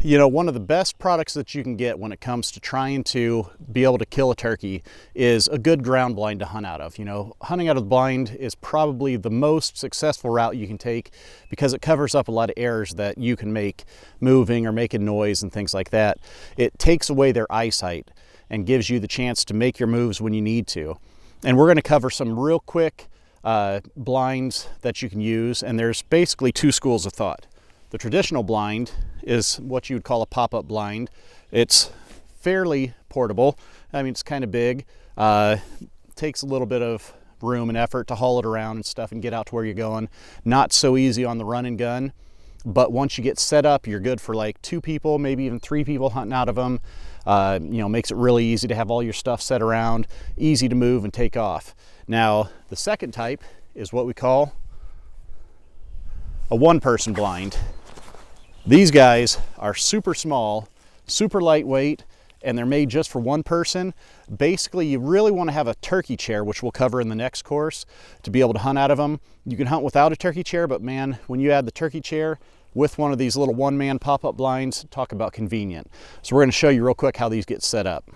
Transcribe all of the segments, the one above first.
You know, one of the best products that you can get when it comes to trying to be able to kill a turkey is a good ground blind to hunt out of. You know, hunting out of the blind is probably the most successful route you can take because it covers up a lot of errors that you can make moving or making noise and things like that. It takes away their eyesight and gives you the chance to make your moves when you need to. And we're going to cover some real quick blinds that you can use, and there's basically two schools of thought. The traditional blind is what you would call a pop-up blind. It's fairly portable. I mean, it's kind of big. Takes a little bit of room and effort to haul it around and stuff and get out to where you're going. Not so easy on the run and gun, but once you get set up, you're good for like 2 people, maybe even 3 people hunting out of them. You know, makes it really easy to have all your stuff set around, easy to move and take off. Now, the second type is what we call a one-person blind. These guys are super small, super lightweight, and they're made just for one person. Basically, you really want to have a turkey chair, which we'll cover in the next course, to be able to hunt out of them. You can hunt without a turkey chair, but man, when you add the turkey chair with one of these little one-man pop-up blinds, talk about convenient. So we're going to show you real quick how these get set up.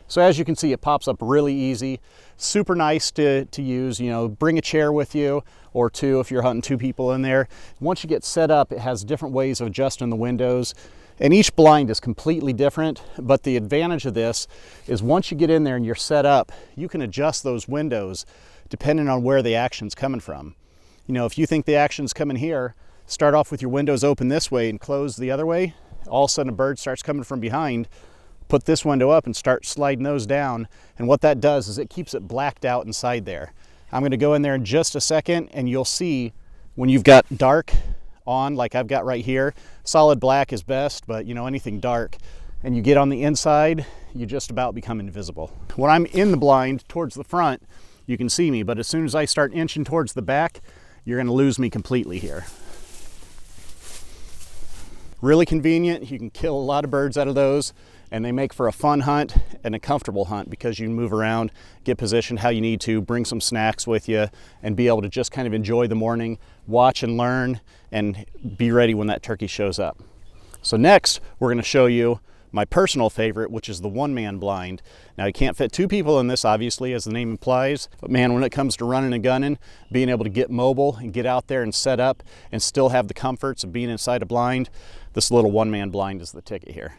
So as you can see, it pops up really easy, super nice to use. You know, bring a chair with you or 2 if you're hunting 2 people in there. Once you get set up, it has different ways of adjusting the windows, and each blind is completely different. But the advantage of this is once you get in there and you're set up, you can adjust those windows depending on where the action's coming from. You know, if you think the action's coming here, start off with your windows open this way and close the other way. All of a sudden a bird starts coming from behind. Put this window up and start sliding those down, and what that does is it keeps it blacked out inside there. I'm going to go in there in just a second, and you'll see when you've got dark on, like I've got right here, solid black is best, but you know, anything dark, and you get on the inside, you just about become invisible. When I'm in the blind towards the front, you can see me, but as soon as I start inching towards the back, you're going to lose me completely here. Really convenient. You can kill a lot of birds out of those, and they make for a fun hunt and a comfortable hunt because you can move around, get positioned how you need to, bring some snacks with you, and be able to just kind of enjoy the morning, watch and learn, and be ready when that turkey shows up. So next, we're going to show you my personal favorite, which is the one-man blind. Now, you can't fit 2 people in this, obviously, as the name implies, but man, when it comes to running and gunning, being able to get mobile and get out there and set up and still have the comforts of being inside a blind, this little one-man blind is the ticket here.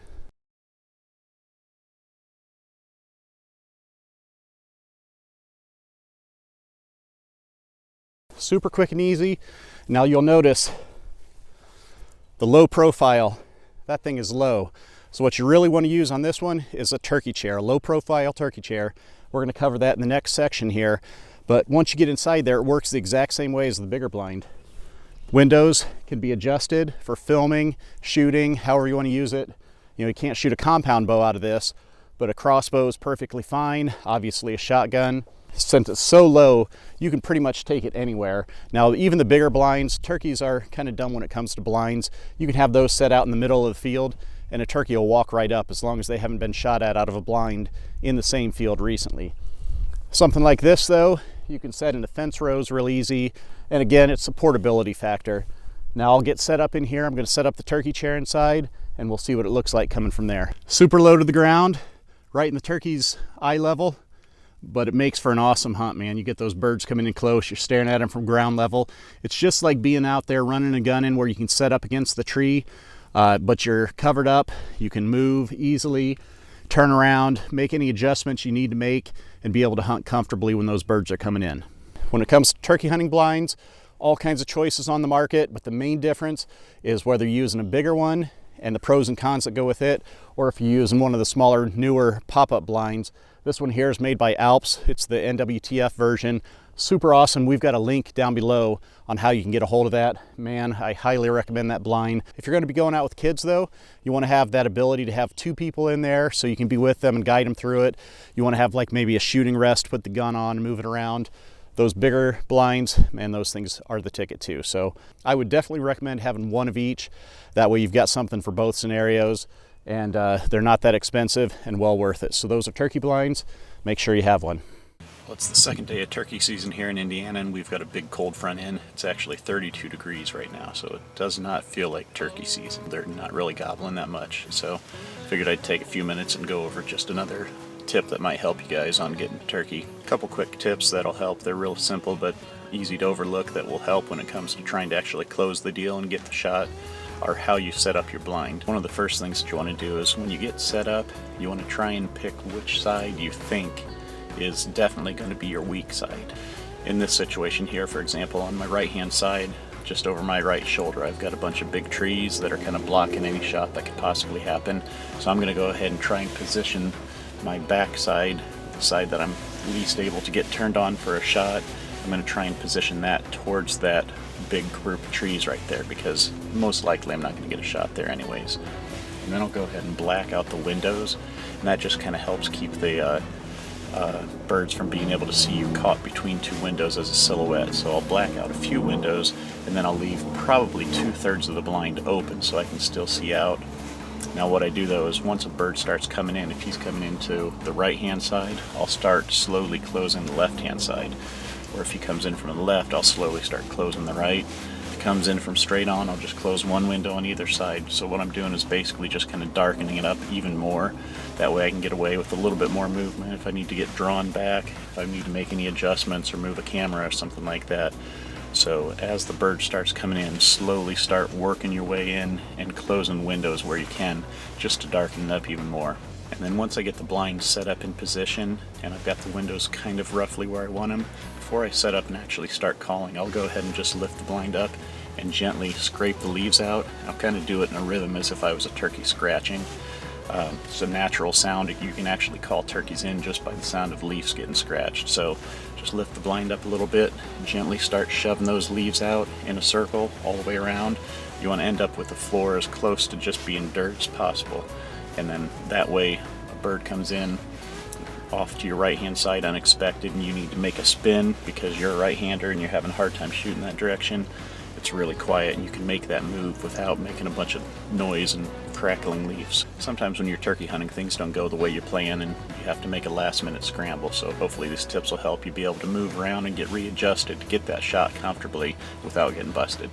Super quick and easy. Now you'll notice the low profile, that thing is low. So what you really want to use on this one is a turkey chair, a low profile turkey chair. We're going to cover that in the next section here. But once you get inside there, it works the exact same way as the bigger blind. Windows can be adjusted for filming, shooting, however you want to use it. You know, you can't shoot a compound bow out of this, but a crossbow is perfectly fine. Obviously a shotgun. Since it's so low, you can pretty much take it anywhere. Now, even the bigger blinds, turkeys are kind of dumb when it comes to blinds. You can have those set out in the middle of the field, and a turkey will walk right up as long as they haven't been shot at out of a blind in the same field recently. Something like this, though, you can set into fence rows real easy. And again, it's a portability factor. Now I'll get set up in here. I'm going to set up the turkey chair inside, and we'll see what it looks like coming from there. Super low to the ground, right in the turkey's eye level. But it makes for an awesome hunt, man. You get those birds coming in close, you're staring at them from ground level. It's just like being out there running and gunning where you can set up against the tree, but you're covered up. You can move easily, turn around, make any adjustments you need to make, and be able to hunt comfortably when those birds are coming in. When it comes to turkey hunting blinds, all kinds of choices on the market, but the main difference is whether you're using a bigger one and the pros and cons that go with it, or if you're using one of the smaller, newer pop-up blinds. This one here is made by Alps. It's the NWTF version. Super awesome. We've got a link down below on how you can get a hold of that. Man, I highly recommend that blind. If you're going to be going out with kids though, you want to have that ability to have 2 people in there so you can be with them and guide them through it. You want to have like maybe a shooting rest, put the gun on and move it around. Those bigger blinds, man, those things are the ticket too. So I would definitely recommend having one of each. That way you've got something for both scenarios, and they're not that expensive and well worth it. So those are turkey blinds. Make sure you have one. Well, it's the second day of turkey season here in Indiana, and we've got a big cold front in. It's actually 32 degrees right now, so it does not feel like turkey season. They're not really gobbling that much, so figured I'd take a few minutes and go over just another tip that might help you guys on getting turkey. A couple quick tips that'll help. They're real simple but easy to overlook that will help when it comes to trying to actually close the deal and get the shot, are how you set up your blind. One of the first things that you want to do is when you get set up, you want to try and pick which side you think is definitely going to be your weak side. In this situation here, for example, on my right hand side, just over my right shoulder, I've got a bunch of big trees that are kind of blocking any shot that could possibly happen. So I'm going to go ahead and try and position my back side, the side that I'm least able to get turned on for a shot. I'm going to try and position that towards that big group of trees right there, because most likely I'm not going to get a shot there anyways. And then I'll go ahead and black out the windows, and that just kind of helps keep the birds from being able to see you caught between two windows as a silhouette. So I'll black out a few windows, and then I'll leave probably 2/3 of the blind open so I can still see out. Now what I do though is once a bird starts coming in, if he's coming into the right hand side, I'll start slowly closing the left hand side. Or if he comes in from the left, I'll slowly start closing the right. If he comes in from straight on, I'll just close one window on either side. So what I'm doing is basically just kind of darkening it up even more. That way I can get away with a little bit more movement if I need to get drawn back, if I need to make any adjustments or move a camera or something like that. So as the bird starts coming in, slowly start working your way in and closing windows where you can, just to darken it up even more. And then once I get the blind set up in position and I've got the windows kind of roughly where I want them, before I set up and actually start calling, I'll go ahead and just lift the blind up and gently scrape the leaves out. I'll kind of do it in a rhythm as if I was a turkey scratching. It's a natural sound. You can actually call turkeys in just by the sound of leaves getting scratched. So just lift the blind up a little bit, gently start shoving those leaves out in a circle all the way around. You want to end up with the floor as close to just being dirt as possible. And then that way a bird comes in off to your right hand side unexpected and you need to make a spin because you're a right-hander and you're having a hard time shooting that direction. It's really quiet and you can make that move without making a bunch of noise and crackling leaves. Sometimes when you're turkey hunting, things don't go the way you plan and you have to make a last-minute scramble. So hopefully these tips will help you be able to move around and get readjusted to get that shot comfortably without getting busted.